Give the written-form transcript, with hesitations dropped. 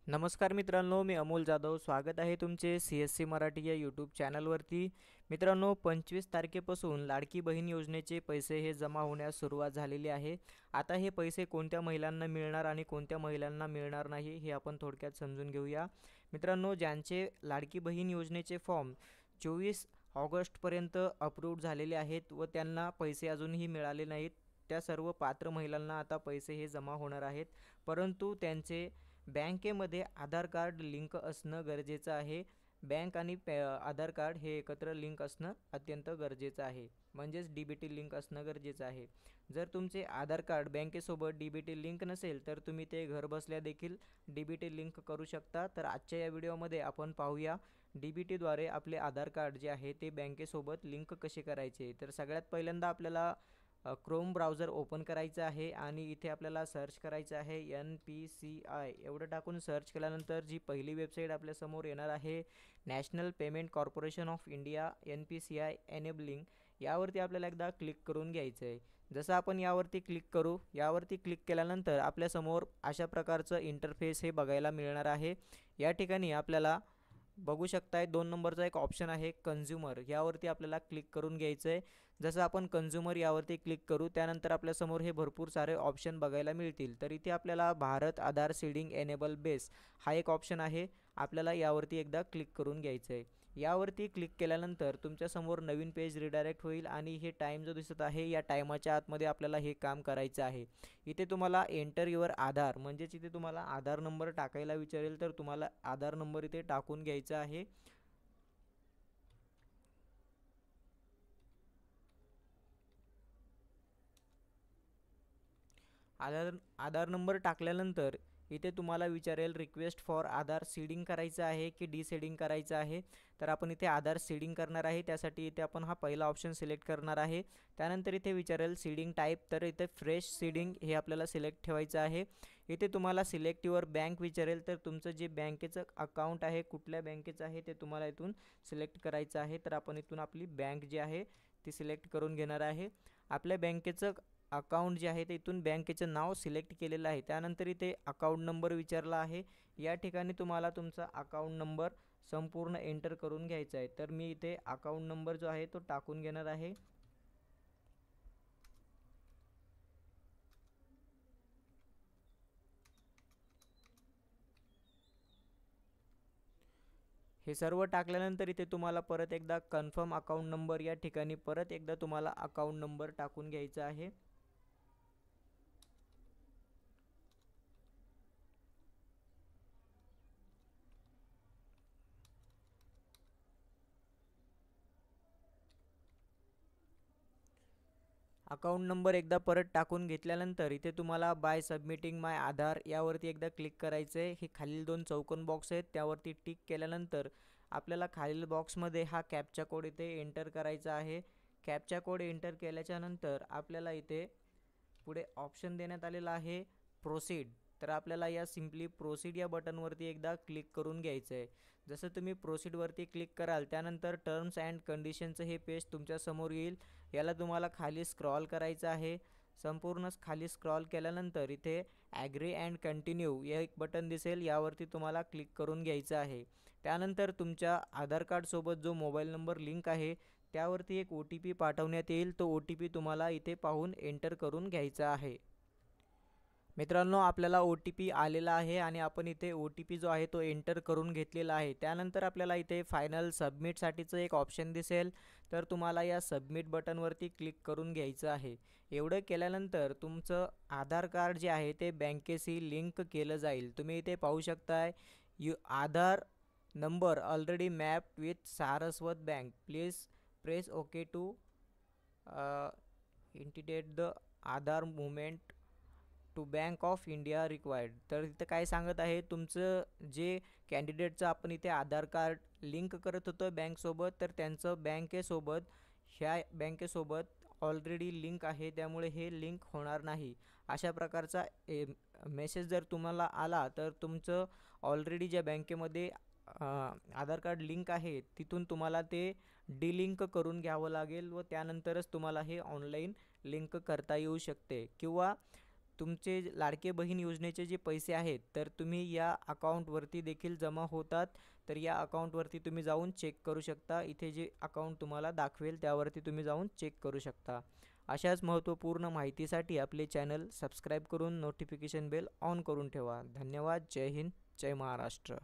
नमस्कार मित्रांनो, मी अमोल जाधव. स्वागत आहे तुमचे CSC मराठी या यूट्यूब चॅनलवरती. मित्रांनो, 25 तारखेपासून लाडकी बहीण योजनेचे पैसे हे जमा होण्यास सुरुवात झालेली आहे. आता हे पैसे कोणत्या महिलांना मिळणार आणि कोणत्या महिलांना मिळणार नाही हे आपण थोडक्यात समजून घेऊया. मित्रांनो, ज्यांचे लाडकी बहीण योजनेचे फॉर्म 24 ऑगस्टपर्यंत अप्रूव्ड झालेले आहेत व त्यांना पैसे अजूनही मिळाले नाहीत, त्या सर्व पात्र महिलांना आता पैसे हे जमा होणार आहेत. परंतु त्यांचे बँकेमध्ये आधार कार्ड लिंक असणं गरजेचं आहे. बँक आणि आधार कार्ड हे एकत्र लिंक असणं अत्यंत गरजेचं आहे. म्हणजेच DBT लिंक असणं गरजेचं आहे. जर तुमचे आधार कार्ड बँकेसोबत DBT लिंक नसेल तर तुम्ही ते घरबसल्या देखील DBT लिंक करू शकता. तर आजच्या या व्हिडिओमध्ये आपण पाहूया DBTद्वारे आपले आधार कार्ड जे आहे ते बँकेसोबत लिंक कसे करायचे. तर सगळ्यात पहिल्यांदा आपल्याला क्रोम ब्राउझर ओपन करायचं आहे आणि इथे आपल्याला सर्च करायचं आहे NPCI एवढं टाकून सर्च केल्यानंतर जी पहिली वेबसाईट आपल्यासमोर येणार आहे, national payment corporation of India NPCI enabling, यावरती आपल्याला एकदा क्लिक करून घ्यायचं आहे. जसं आपण यावरती क्लिक करू, यावरती क्लिक केल्यानंतर आपल्यासमोर अशा प्रकारचं इंटरफेस हे बघायला मिळणार आहे. या ठिकाणी आपल्याला बघू शकताय 2 नंबरचा एक ऑप्शन आहे कन्झ्युमर, यावरती आपल्याला क्लिक करून घ्यायचं आहे. जसं आपण कन्झ्युमर यावरती क्लिक करू त्यानंतर आपल्यासमोर हे भरपूर सारे ऑप्शन बघायला मिळतील. तर इथे आपल्याला भारत आधार सीडिंग एनेबल बेस हा एक ऑप्शन आहे, आपल्याला यावरती एकदा क्लिक करून घ्यायचं आहे. यावरती क्लिक केल्यानंतर तुमच्यासमोर नवीन पेज रिडायरेक्ट होईल आणि हे टाईम जो दिसत आहे या टाईमाच्या आतमध्ये आपल्याला हे काम करायचं आहे. इथे तुम्हाला एंटर युअर आधार म्हणजेच इथे तुम्हाला आधार नंबर टाकायला विचारेल, तर तुम्हाला आधार नंबर इथे टाकून घ्यायचा आहे. आधार नंबर टाकल्यानंतर इथे तुम्हाला विचारेल रिक्वेस्ट फॉर आधार सीडिंग करायचं आहे की डिसीडिंग करायचं आहे. तर आपण इथे आधार सीडिंग करणार आहे, त्यासाठी इथे आपण हा पहिला ऑप्शन सिलेक्ट करणार आहे. त्यानंतर इथे विचारेल सीडिंग टाईप, तर इथे फ्रेश सीडिंग हे आपल्याला सिलेक्ट ठेवायचं आहे. इथे तुम्हाला सिलेक्ट युअर बँक विचारेल, तर तुमचं जे बँकेचं अकाउंट आहे कुठल्या बँकेचं आहे ते तुम्हाला इथून सिलेक्ट करायचं आहे. तर आपण इथून आपली बँक जी आहे ती सिलेक्ट करून घेणार आहे. आपल्या बँकेचं अकाउंट जे आहे ते इथून बँकेचं नाव सिलेक्ट केलेलं आहे. त्यानंतर इथे अकाउंट नंबर विचारला आहे. या ठिकाणी तुम्हाला तुमचा अकाउंट नंबर संपूर्ण एंटर करून घ्यायचा आहे. तर मी इथे अकाउंट नंबर जो आहे तो टाकून घेणार आहे. हे सर्व टाकल्यानंतर इथे तुम्हाला परत एकदा कन्फर्म अकाउंट नंबर या ठिकाणी परत एकदा तुम्हाला अकाउंट नंबर टाकून घ्यायचा आहे. अकाउंट नंबर एकदा परत टाकून घेतल्यानंतर इथे तुम्हाला बाय सबमिटिंग माय आधार यावरती एकदा क्लिक करायचं आहे. हे खालील 2 चौकोन बॉक्स आहेत त्यावरती टिक केल्यानंतर आपल्याला खालील बॉक्समध्ये हा कॅप्चा कोड इथे एंटर करायचा आहे. कॅप्चा कोड एंटर केल्याच्यानंतर आपल्याला इथे पुढे ऑप्शन देण्यात आलेला आहे प्रोसीड. तर आपल्याला या सिम्पली प्रोसीड या बटनवरती एकदा क्लिक करून घ्यायचं आहे. जसं तुम्ही प्रोसीडवरती क्लिक कराल त्यानंतर टर्म्स अँड कंडिशनचं हे पेज तुमच्यासमोर येईल. याला तुम्हाला खाली स्क्रॉल करायचं आहे. संपूर्ण खाली स्क्रॉल केल्यानंतर इथे ॲग्री अँड कंटिन्यू हे एक बटन दिसेल, यावरती तुम्हाला क्लिक करून घ्यायचं आहे. त्यानंतर तुमच्या आधार कार्डसोबत जो मोबाईल नंबर लिंक आहे त्यावरती एक OTP पाठवण्यात येईल. तो OTP तुम्हाला इथे पाहून एंटर करून घ्यायचा आहे. मित्रांनो, आपल्याला OTP आलेला आहे आणि आपण इथे OTP जो आहे तो एंटर करून घेतलेला आहे. त्यानंतर आपल्याला इथे फायनल सबमिटसाठीचं एक ऑप्शन दिसेल, तर तुम्हाला या सबमिट बटनवरती क्लिक करून घ्यायचं आहे. एवढं केल्यानंतर तुमचं आधार कार्ड जे आहे ते बँकेशी लिंक केलं जाईल. तुम्ही इथे पाहू शकताय Aadhaar number already mapped with Saraswat bank, please press okay to initiate the Aadhaar movement to bank of India required. तर इथं काय सांगत आहे, तुमचं जे कॅन्डिडेटचं आपण इथे आधार कार्ड लिंक करत होतो बँकसोबत, तर त्यांचं ह्या बँकेसोबत ऑलरेडी लिंक आहे, त्यामुळे हे लिंक होणार नाही. अशा प्रकारचा मेसेज जर तुम्हाला आला तर तुमचं ऑलरेडी ज्या बँकेमध्ये आधार कार्ड लिंक आहे तिथून तुम्हाला ते डिलिंक करून घ्यावं लागेल व त्यानंतरच तुम्हाला हे ऑनलाईन लिंक करता येऊ शकते. किंवा तुमचे लाडके बहीण योजनेचे जे पैसे आहेत तर तुम्ही या अकाउंटवरती देखील जमा होतात. तर या अकाउंटवरती तुम्ही जाऊन चेक करू शकता. इथे जे अकाउंट तुम्हाला दाखवेल त्यावरती तुम्ही जाऊन चेक करू शकता. अशाच महत्त्वपूर्ण माहितीसाठी आपले चॅनल सबस्क्राईब करून नोटिफिकेशन बेल ऑन करून ठेवा. धन्यवाद. जय हिंद. जय महाराष्ट्र.